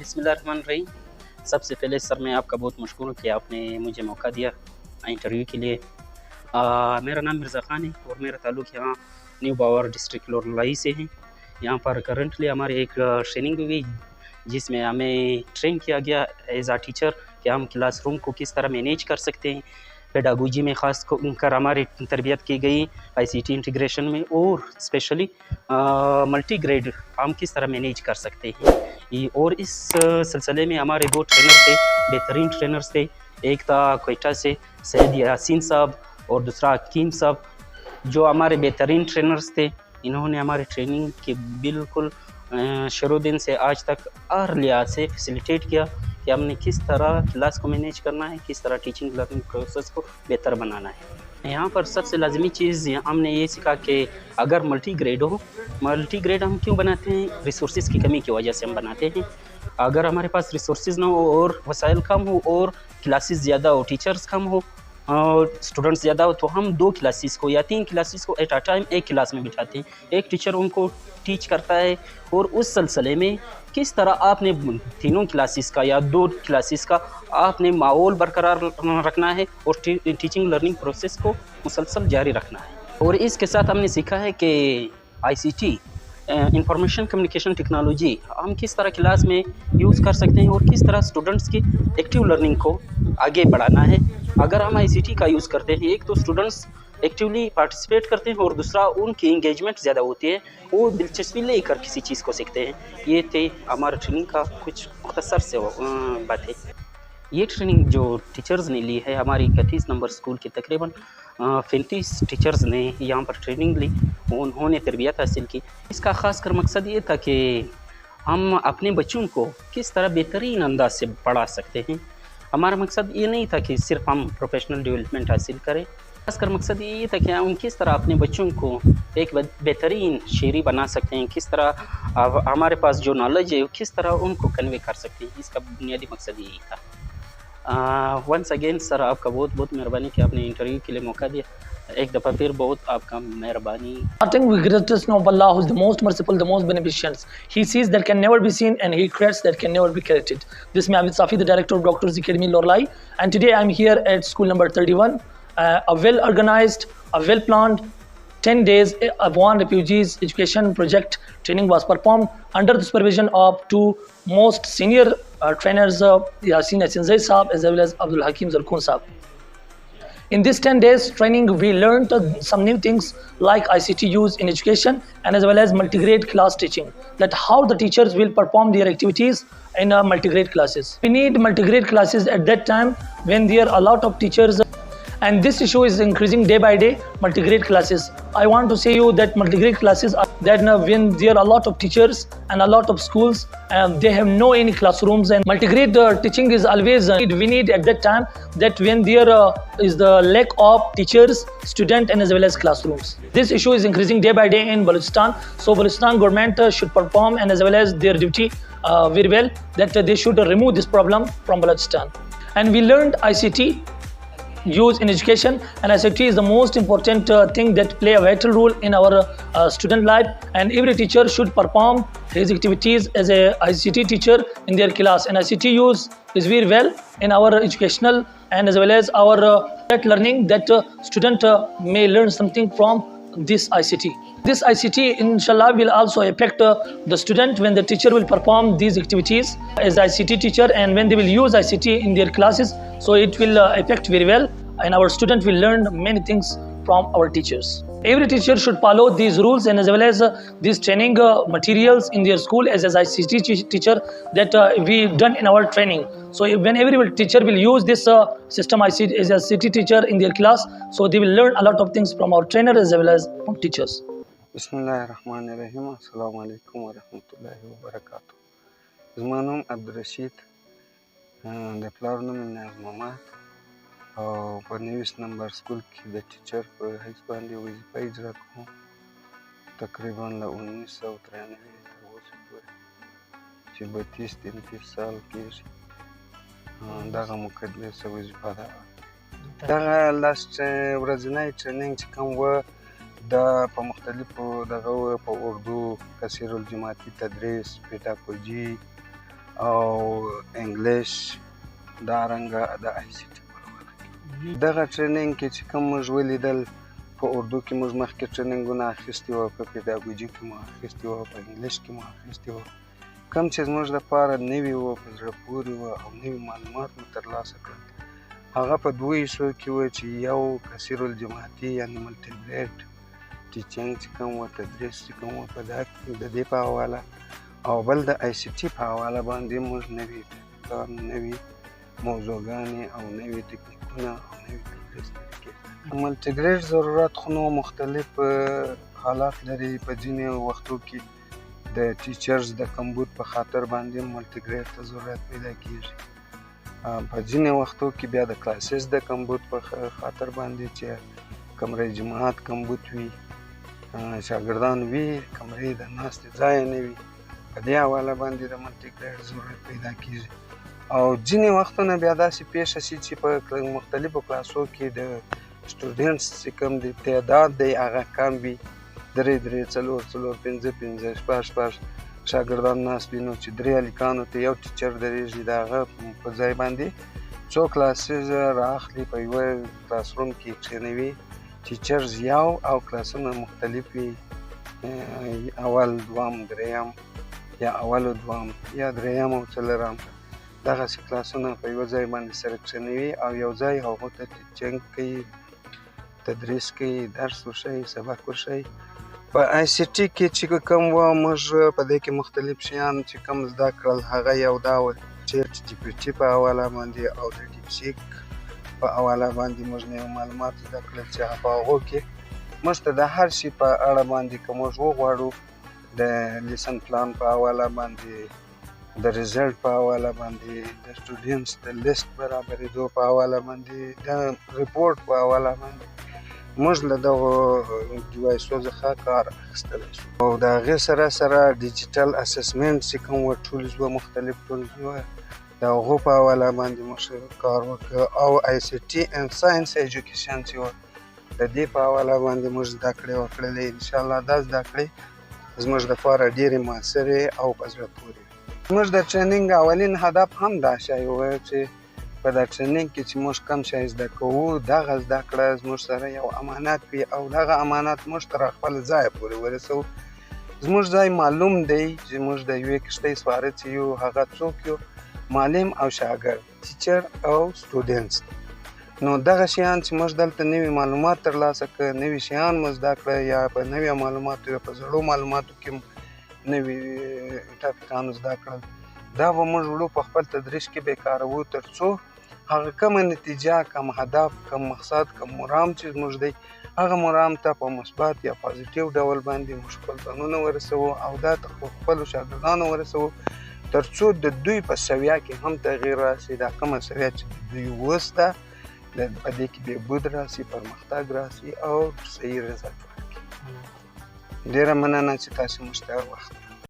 बिस्मिल्लाहिर्रहमानिर्रहीम। सबसे पहले सर मैं आपका बहुत मशकूर हूँ कि आपने मुझे मौका दिया इंटरव्यू के लिए। मेरा नाम मिर्ज़ा ख़ान है और मेरा ताल्लुक़ यहाँ न्यू बावर डिस्ट्रिक्ट लोरलाई से है। यहाँ पर करंटली हमारी एक ट्रेनिंग हुई जिसमें हमें ट्रेन किया गया एज आ टीचर कि हम क्लासरूम को किस तरह मैनेज कर सकते हैं। पेडागोजी में ख़ास कर हमारी तरबियत की गई आईसीटी इंटीग्रेशन में, और स्पेशली मल्टी ग्रेड हम किस तरह मैनेज कर सकते हैं। और इस सिलसिले में हमारे दो ट्रेनर थे, बेहतरीन ट्रेनर्स थे। एक था कोयटा से सैयद यासीन साहब और दूसरा हकीम साहब, जो हमारे बेहतरीन ट्रेनर्स थे। इन्होंने हमारे ट्रेनिंग के बिल्कुल शुरू दिन से आज तक हर लिहाज से फैसिलिटेट किया कि हमने किस तरह क्लास को मैनेज करना है, किस तरह टीचिंग लर्निंग प्रोसेस को बेहतर बनाना है। यहाँ पर सबसे लाजमी चीज़ हमने ये सीखा कि अगर मल्टी ग्रेड हो, मल्टी ग्रेड हम क्यों बनाते हैं? रिसोर्सेज की कमी की वजह से हम बनाते हैं। अगर हमारे पास रिसोर्सेज ना हो और वसाइल कम हो और क्लासेस ज़्यादा हो, टीचर्स कम हो और स्टूडेंट्स ज़्यादा हो, तो हम 2 क्लासेस को या 3 क्लासेस को एट अ टाइम एक क्लास में बिठाते हैं। एक टीचर उनको टीच करता है और उस सिलसिले में किस तरह आपने तीनों क्लासेस का या 2 क्लासेस का आपने माहौल बरकरार रखना है और टीचिंग लर्निंग प्रोसेस को मुसलसल जारी रखना है। और इसके साथ हमने सीखा है कि आईसीटी इंफॉर्मेशन कम्युनिकेशन टेक्नोलॉजी हम किस तरह क्लास में यूज़ कर सकते हैं और किस तरह स्टूडेंट्स की एक्टिव लर्निंग को आगे बढ़ाना है। अगर हम आईसीटी का यूज़ करते हैं, एक तो स्टूडेंट्स एक्टिवली पार्टिसिपेट करते हैं और दूसरा उनकी इंगेजमेंट ज़्यादा होती है, वो दिलचस्पी लेकर किसी चीज़ को सीखते हैं। ये थे हमारे ट्रेनिंग का कुछ मुख्तसर से बातें। ये ट्रेनिंग जो टीचर्स ने ली है, हमारी 31 नंबर स्कूल के तकरीबन 35 टीचर्स ने यहाँ पर ट्रेनिंग ली, उन्होंने तरबियत हासिल की। इसका ख़ास कर मकसद ये था कि हम अपने बच्चों को किस तरह बेहतरीन अंदाज से पढ़ा सकते हैं। हमारा मकसद ये नहीं था कि सिर्फ हम प्रोफेशनल डेवलपमेंट हासिल करें, खासकर मकसद ये था कि हम किस तरह अपने बच्चों को एक बेहतरीन शेरी बना सकते हैं, किस तरह हमारे पास जो नॉलेज है किस तरह उनको कन्वे कर सकते हैं। इसका बुनियादी मकसद यही था। वंस अगेन सर आपका बहुत बहुत मेहरबानी कि आपने इंटरव्यू के लिए मौका दिया। एक दफ़ा फिर बहुत आपका मेहरबानी। Starting with greatest name of Allah, who is the most merciful, the most beneficent. He sees that can never be seen and He creates that can never be created. This is Abid Safi, the director of Doctors Academy Lorlai, and today I'm here at school number 31. A well organized, a well planned 10 days Afghan refugees education project training was performed under the supervision of 2 most senior trainers, Yasin Zaid Saab as well as Abdul Hakim Zarkoon Saab. In this 10 days training, we learned some new things like ICT use in education and as well as multigrade class teaching, that how the teachers will perform their activities in multigrade classes. We need multigrade classes at that time when there are a lot of teachers, and this issue is increasing day by day, multigrade classes. I want to say you that multigrade classes are that when there are a lot of teachers and a lot of schools and they have no any classrooms, and multigrade teaching is always we need at that time, that when there is the lack of teachers, student and as well as classrooms. This issue is increasing day by day in Balochistan, so Balochistan government should perform and as well as their duty very well, that they should remove this problem from Balochistan. And we learned ICT use in education, and ICT is the most important thing that play a vital role in our student life, and every teacher should perform his activities as a ICT teacher in their class. And ICT use is very well in our educational and as well as our learning, that student may learn something from this ICT. This ICT inshallah will also affect the student when the teacher will perform these activities as ICT teacher, and when they will use ICT in their classes, so it will affect very well, and our student will learn many things from our teachers. Every teacher should follow these rules and as well as these training materials in their school as ICT teacher that we done in our training. So when every teacher will use this system ICT as a ICT teacher in their class, so they will learn a lot of things from our trainer as well as from teachers. Bismillahirrahmanirrahim. Assalamu alaikum wa rahmatullahi wa barakatuh. زما نوم عبدالرشید د پلار نوم مې نیاز محمد او په 29 نمبر سکول کې د ټیچر په حیث باندې وظیفه اجرا کوم تقریبا له 1993 تر اوسه پورې چې 32-33 سال کېږي دغه مقدمې څه وظیفه ده. دغه لاست ورځنی ټریننګ چې کوم و دا په مختلفو دغه په اردو، کثیر الجماعتي تدریس، پیداګوژي او انګلیش دارنګه د آی سی ټي دغه ټریننګ کې چې کوم موږ ولیدل په اردو کې موږ مخکې ټریننګونه اخیستي وو، په پیداګوجي کې مو اخیستي وو، په انګلیش کې مو اخیستي وو. کوم چې زموږ لپاره نوي وو، په زړه پورې وو او نوي معلومات مو ترلاسه کړل، هغه په دوو حصو کې وو چې یو کثیر الجماعتي یعنې ملټي ګریډ ټیچنګ چې کوم وو، تدریس چې کوم وو د دې په حواله، او بل د آی سی ټي په حواله باندې موږ نوي ټاپکان، نوي موضوعګانې او نوي ټکنیکونه او نوي تدریس طریقې. ملټي ګریډ ضرورت خو نو مختلف حالات لري. په ځینې وختو کې د ټیچرز د کمبود په خاطر باندې ملټي ګریډ ته ضرورت پیدا کېږي. په ځینې وختو کې بیا د کلاسز د کمبود په خاطر باندې چې کمرې جماعت کمبود وي، شاګردان وي، کمرې د ناستې ځای نه وي، په دې حواله باندې د ملټي ګریډ ضرورت پیدا کېږي. او ځینې وختونه بیا داسې پیښه شي چې په مختلفو کلاسو کې د سټوډنټس چې کوم دی تعداد دی هغه کم وي، 3 4 5 شپږ شاګردان ناست وي، نو چې 3 هلکانو ته یو ټیچر درېږي، د هغه په ځای باندې څو کلاسز رااخلي، په یوه کلاس روم کې کښېنوي ټیچرز یو او کلاسونه مختلف وي، اول دوام درېیم یا اول و دوام یا درېیم او څلورم، دغسې کلاسونه په یوه ځای باندې سره کښېنوي او یو ځای هغو ته ټیچنګ کوي، تدریس کوي، درس ورښیي، سبق ورښیي. په آی سی ټي کې چې کوم وه موږ په دې کې مختلف شیان چې کوم زده کړل، هغه یو دا و چیټ جي پي ټي په حواله باندې او د ډیپ سیک په حواله باندې موږ نوي معلومات زده کړل چې په هغو کې موږ ته د هر شي په اړه باندې که موږ وغواړو د لیسن پلان په حواله باندې، د رزلټ په حواله باندې، د سټوډنټس د لیست برابرېدو په حواله باندې، د ریپورټ په حواله باندې موږ له دغو ډیوایسو څخه کار اخیستلی شو. او د هغې سره سره ډیجیټل اسسمنټ چې کوم وه ټولز وه، مختلف ټولز وه، د هغو په حواله باندې موږ کار وکړ. او آی سی ټي اینډ ساینس ایجوکیشن چې وه، د دې په حواله باندې موږ زده کړې وکړلې. انشاءالله دا زده کړې زموږ دپاره ډېرې مؤثرې او په زړه پورې. زموږ د ټریننګ اولین هدف هم دا شی و چې په دا ټریننګ کې چې موږ کوم شی زده کوو، دغه زده کړه زموږ سره یو امانت وي او دغه امانت موږ تر خپل ځایه پورې ورسوو. زموږ ځای معلوم دی چې موږ د یوې کښتۍ سواره چې یو، هغه څوک یو؟ معلم او شاګرد، ټیچر او سټوډنټس. نو دغه شیان چې موږ دلته نوي معلومات ترلاسه کړه، نوي شیان مو زده کړه، یا په نویو معلوماتو یا په زړو معلوماتو کې نوي ټاپکان زده کړل، دا به موږ وړو په خپل تدریس کې به کاروو تر څو هغه کومه نتیجه، کوم هدف، کوم مقصد، کوم مرام چې زموږ دی، هغه مرام ته په مثبت یا پازیټیو ډول باندې موږ خپل ځانونه ورسوو او دا خپلو شاګردانو ورسوو تر څو د دوی په سویه کې هم تغییر راسي. دا کومه سویه چې د دوی اوس ده، په دې کې بهبود راسي، پرمختګ راسي او صحیح رضایت ورکړي. ډېره مننه چې تاسو موږ ته وخت